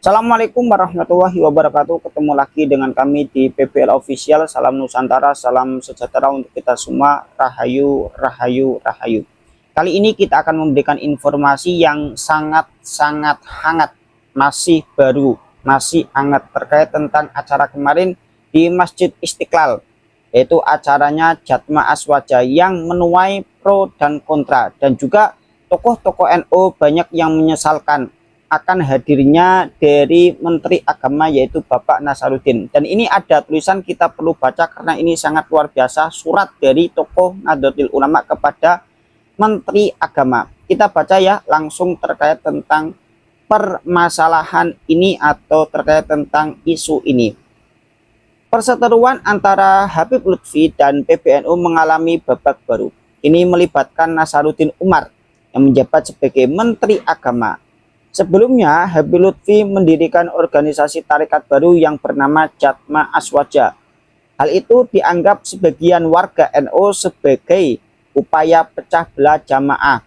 Assalamualaikum warahmatullahi wabarakatuh. Ketemu lagi dengan kami di PBL Official. Salam Nusantara, salam sejahtera untuk kita semua. Rahayu, rahayu, rahayu. Kali ini kita akan memberikan informasi yang sangat hangat, masih baru, masih hangat terkait tentang acara kemarin di Masjid Istiqlal, yaitu acaranya Jatma Aswaja yang menuai pro dan kontra, dan juga tokoh-tokoh NU banyak yang menyesalkan akan hadirnya dari Menteri Agama, yaitu Bapak Nasaruddin. Dan ini ada tulisan kita perlu baca karena ini sangat luar biasa, surat dari tokoh Nahdlatul Ulama kepada Menteri Agama. Kita baca ya langsung terkait tentang permasalahan ini atau terkait tentang isu ini. Perseteruan antara Habib Lutfi dan PBNU mengalami babak baru. Ini melibatkan Nasaruddin Umar yang menjabat sebagai Menteri Agama. Sebelumnya, Habib Lutfi mendirikan organisasi tarekat baru yang bernama Jatma Aswaja. Hal itu dianggap sebagian warga NU sebagai upaya pecah belah jamaah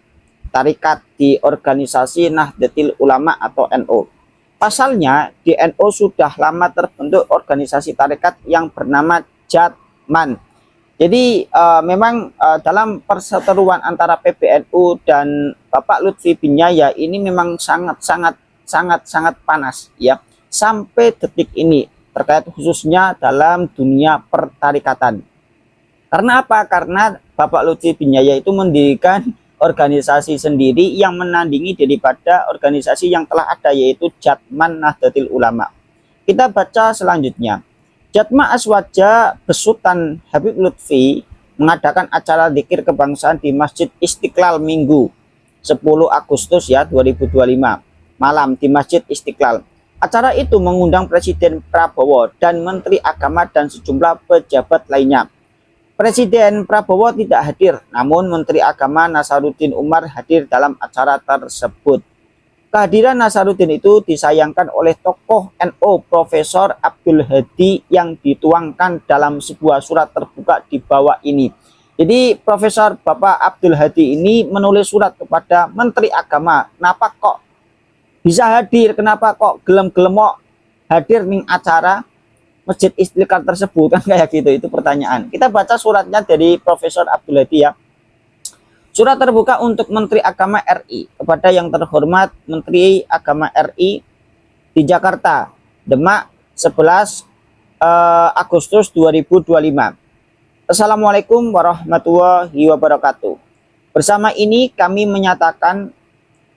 tarekat di organisasi Nahdlatul Ulama atau NU. Pasalnya, di NU sudah lama terbentuk organisasi tarekat yang bernama Jatman. Jadi memang dalam perseteruan antara PBNU dan Bapak Lutfi bin Yahya ini memang sangat panas ya sampai detik ini, terkait khususnya dalam dunia pertarikatan. Karena apa? Karena Bapak Lutfi bin Yahya itu mendirikan organisasi sendiri yang menandingi daripada organisasi yang telah ada, yaitu Jatman Nahdlatul Ulama. Kita baca selanjutnya. Jatma Aswaja besutan Habib Lutfi mengadakan acara zikir kebangsaan di Masjid Istiqlal Minggu 10 Agustus ya 2025 malam di Masjid Istiqlal. Acara itu mengundang Presiden Prabowo dan Menteri Agama dan sejumlah pejabat lainnya. Presiden Prabowo tidak hadir, namun Menteri Agama Nasaruddin Umar hadir dalam acara tersebut. Kehadiran Nasaruddin itu disayangkan oleh tokoh NU Profesor Abdul Hadi yang dituangkan dalam sebuah surat terbuka di bawah ini. Jadi Profesor Bapak Abdul Hadi ini menulis surat kepada Menteri Agama. Kenapa kok bisa hadir? Kenapa kok gelem-gelemok hadir ning acara Masjid Istiqlal tersebut? Kan kayak gitu, itu pertanyaan. Kita baca suratnya dari Profesor Abdul Hadi ya. Surat terbuka untuk Menteri Agama RI kepada yang terhormat Menteri Agama RI di Jakarta, Demak, 11 Agustus 2025. Assalamualaikum warahmatullahi wabarakatuh. Bersama ini kami menyatakan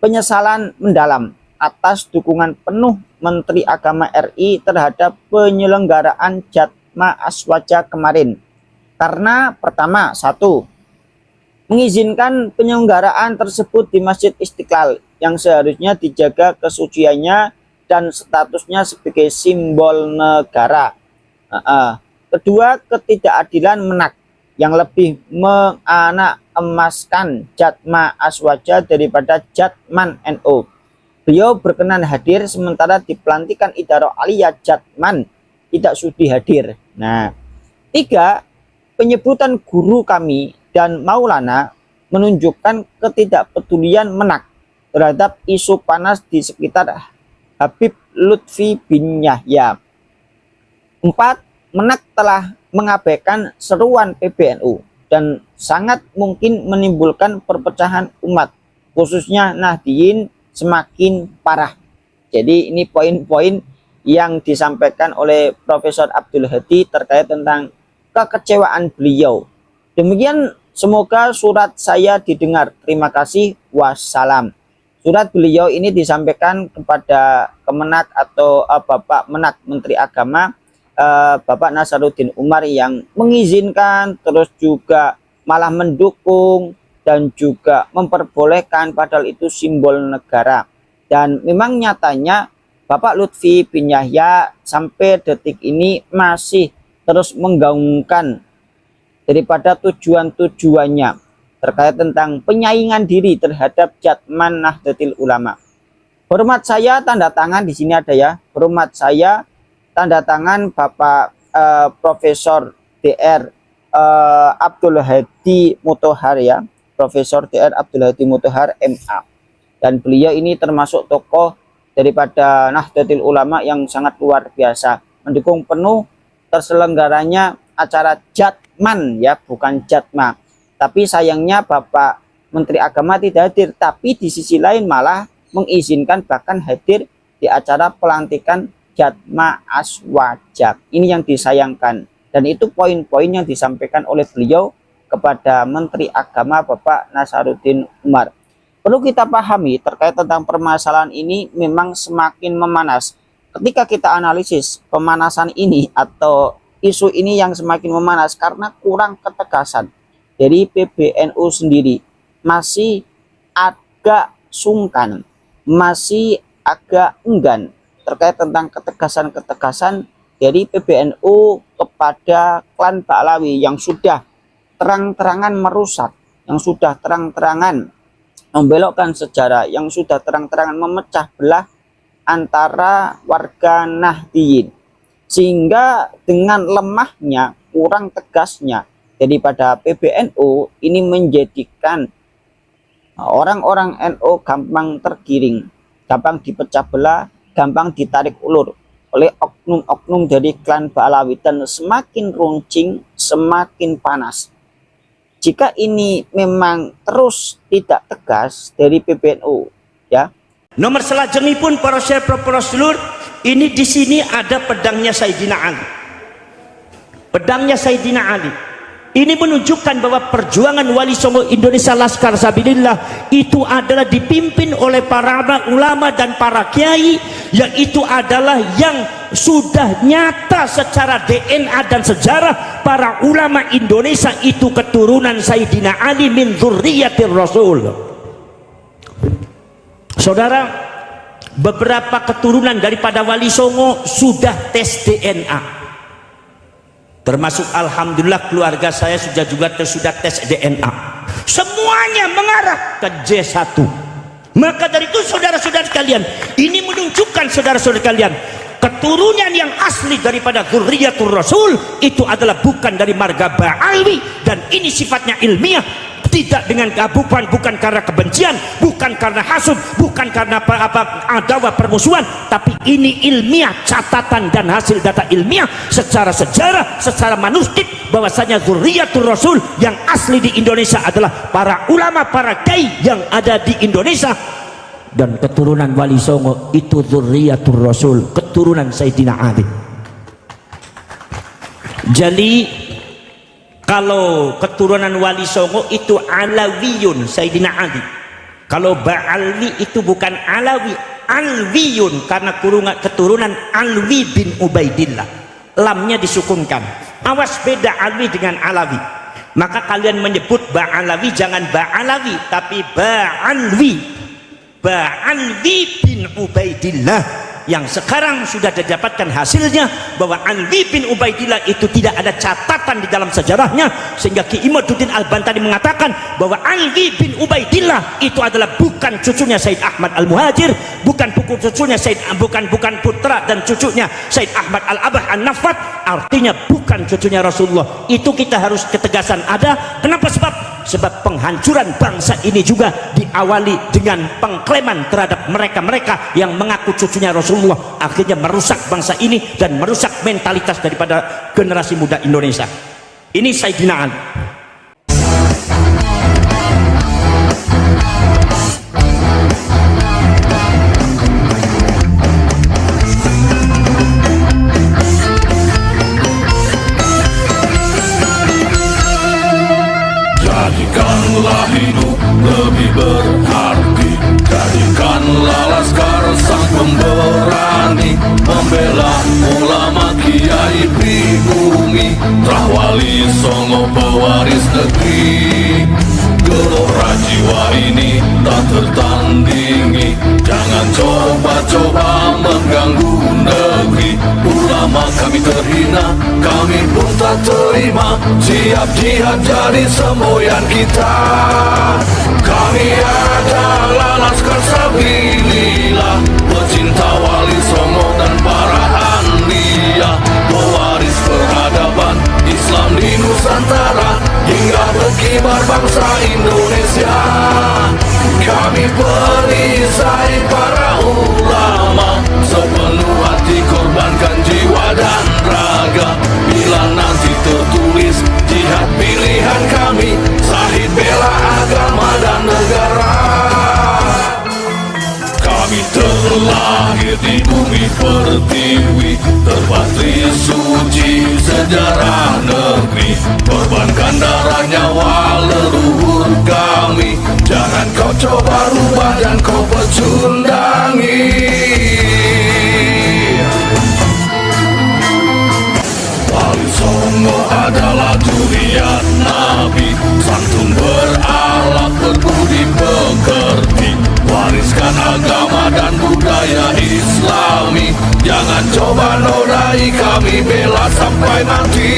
penyesalan mendalam atas dukungan penuh Menteri Agama RI terhadap penyelenggaraan Jatma Aswaja kemarin. Karena pertama, satu, mengizinkan penyelenggaraan tersebut di Masjid Istiqlal yang seharusnya dijaga kesuciannya dan statusnya sebagai simbol negara. Kedua, ketidakadilan menak yang lebih menganak-emaskan Jatma Aswaja daripada Jatman NU. Beliau berkenan hadir sementara di pelantikan Idaroh Aliyah Jatman tidak sudi hadir. Nah, tiga, penyebutan guru kami dan Maulana menunjukkan ketidakpedulian menak terhadap isu panas di sekitar Habib Lutfi bin Yahya. 4. Menak telah mengabaikan seruan PBNU dan sangat mungkin menimbulkan perpecahan umat, khususnya Nahdliyin, semakin parah. Jadi ini poin-poin yang disampaikan oleh Profesor Abdul Hadi terkait tentang kekecewaan beliau. Demikian, semoga surat saya didengar. Terima kasih. Wassalam. Surat beliau ini disampaikan kepada Kemenak atau Bapak Menak Menteri Agama, Bapak Nasaruddin Umar, yang mengizinkan terus juga malah mendukung dan juga memperbolehkan padahal itu simbol negara. Dan memang nyatanya Bapak Lutfi bin Yahya sampai detik ini masih terus menggaungkan daripada tujuan-tujuannya terkait tentang penyaingan diri terhadap Jatman Nahdlatul Ulama. Hormat saya tanda tangan di sini ada ya. Hormat saya tanda tangan Bapak Profesor Dr. Abdul Hadi Muthohar ya. Profesor Dr. Abdul Hadi Muthohar MA. Dan beliau ini termasuk tokoh daripada Nahdlatul Ulama yang sangat luar biasa, mendukung penuh terselenggaranya acara Jatman, ya bukan Jatma. Tapi sayangnya Bapak Menteri Agama tidak hadir, tapi di sisi lain malah mengizinkan bahkan hadir di acara pelantikan Jatma Aswajab. Ini yang disayangkan, dan itu poin-poin yang disampaikan oleh beliau kepada Menteri Agama Bapak Nasaruddin Umar. Perlu kita pahami terkait tentang permasalahan ini memang semakin memanas. Ketika kita analisis pemanasan ini atau isu ini yang semakin memanas karena kurang ketegasan dari PBNU sendiri, masih agak sungkan, masih agak enggan terkait tentang ketegasan-ketegasan dari PBNU kepada klan Ba'alawi yang sudah terang-terangan merusak, yang sudah terang-terangan membelokkan sejarah, yang sudah terang-terangan memecah belah antara warga Nahdliyin. Sehingga dengan lemahnya, kurang tegasnya daripada PBNU ini menjadikan orang-orang NU gampang tergiring, gampang dipecah belah, gampang ditarik ulur oleh oknum-oknum dari klan Ba'alawi, dan semakin runcing, semakin panas. Jika ini memang terus tidak tegas dari PBNU, ya. Nomor selajengipun para sedulur, ini di sini ada pedangnya Sayyidina Ali. Pedangnya Sayyidina Ali. Ini menunjukkan bahwa perjuangan Wali Songo Indonesia Laskar Sabilillah itu adalah dipimpin oleh para ulama dan para kiai, yang itu adalah yang sudah nyata secara DNA dan sejarah. Para ulama Indonesia itu keturunan Sayyidina Ali min dzurriyyatir Rasul. Saudara, beberapa keturunan daripada Wali Songo sudah tes DNA. Termasuk alhamdulillah keluarga saya sudah tes DNA. Semuanya mengarah ke J1. Maka dari itu saudara-saudara sekalian, ini menunjukkan saudara-saudara sekalian, keturunan yang asli daripada dzurriyyatur Rasul itu adalah bukan dari marga Ba'alawi, dan ini sifatnya ilmiah. Tidak dengan bukan karena kebencian, bukan karena hasud, bukan karena adawah permusuhan, tapi ini ilmiah, catatan dan hasil data ilmiah secara sejarah, secara manuskrip, bahwasanya dzurriyyatur Rasul yang asli di Indonesia adalah para ulama, para kiai yang ada di Indonesia. Dan keturunan Wali Songo itu dzurriyyatur Rasul, keturunan Sayyidina Ali. Jadi kalau keturunan Wali Songo itu Alawiyun Sayyidina Ali. Kalau Ba'alawi itu bukan Alawi, Alwiyun, karena keturunan Alwi bin Ubaidillah. Lamnya disukunkan. Awas beda Alwi dengan Alawi. Maka kalian menyebut Ba'alawi jangan Ba'alawi, tapi Ba'alwi. Ba'alwi bin Ubaidillah, yang sekarang sudah didapatkan hasilnya bahwa Alwi bin Ubaidillah itu tidak ada catatan di dalam sejarahnya, sehingga Ki Imaduddin Al-Bantani mengatakan bahwa Alwi bin Ubaidillah itu adalah bukan cucunya Said Ahmad Al-Muhajir, bukan cucunya bukan putra dan cucunya Said Ahmad Al-Abah An-Nafat, artinya bukan cucunya Rasulullah. Itu kita harus ketegasan ada. Kenapa? Sebab penghancuran bangsa ini juga diawali dengan pengklaman terhadap mereka-mereka yang mengaku cucunya Rasulullah, akhirnya merusak bangsa ini dan merusak mentalitas daripada generasi muda Indonesia. Ini Sayyidina Ali. Jadikanlah hidup lebih berarti, jadikanlah Laskar sang pemberani, membela ulama kiai pribumi, Trah Wali Songo pewaris negeri. Gelora jiwa ini tak tertandingi, jangan coba-coba mengganggu negeri. Ulama kami terhina, kami pun tak terima, siap jihad jadi semboyan kita. Kami adalah Laskar Sabilillah, pecinta Wali Songo dan para anbiya, pewaris peradaban Islam di Nusantara hingga berkibar bangsa Indonesia. Kami perisai para ulama, Bumi pertiwi terpatri suci sejarah negeri, korbankan darah nyawa leluhur kami. Jangan kau coba rubah dan kau pecundangi. Wali Songo adalah juriat Nabi, santun berakhlak berbudi pekerti, wariskan agama dan budaya Islami. Jangan coba nodai kami, bela sampai mati.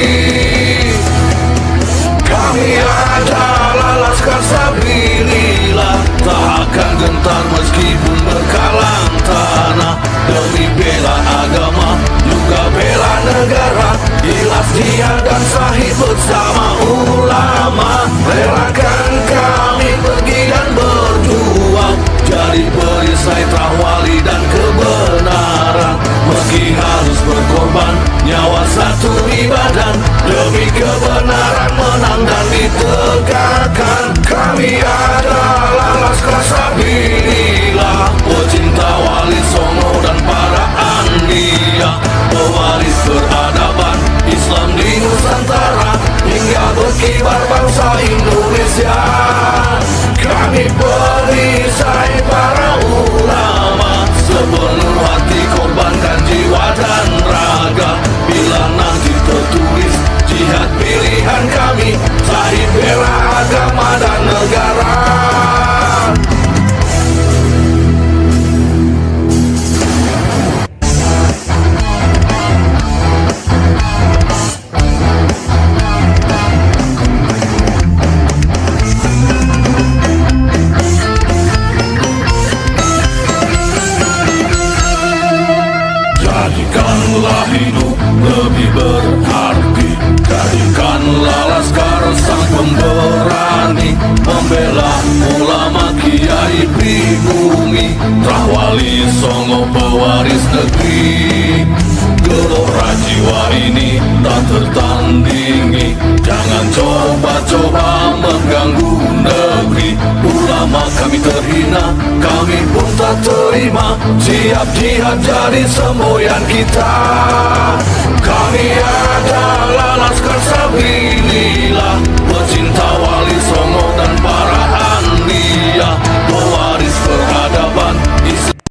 Kami adalah Laskar Sabilillah, tak akan gentar meskipun berkalang tanah. Demi bela agama, juga bela negara, ikhlas jihad dan syahid bersama ulama. Relakan kami pergi dan berjuang, jadi perisai terwali dan kebenaran. Meski harus berkorban, nyawa satu ibadah, demi kebenaran menang dan ditegakkan. Kami adalah Laskar Sabilillah, pecinta Wali Songo dan para anbiya, pewaris peradaban Islam di Nusantara, hingga berkibar bangsa Indonesia. Kami perisai para ulama, sepenuh hati korbankan jiwa dan raga. Bila nanti tertulis jihad pilihan kami, syahid bela agama dan negara. Jadikanlah hidup lebih berarti, jadikanlah Laskar sang pemberani, membela ulama kiai pribumi, Wali Songo pewaris negeri. Gelora jiwa ini tak tertandingi, jangan coba-coba mengganggu negeri. Ulama kami terhina, kami pun tak terima, siap jihad jadi semboyan kita. Kami adalah Laskar Sabilillah, pecinta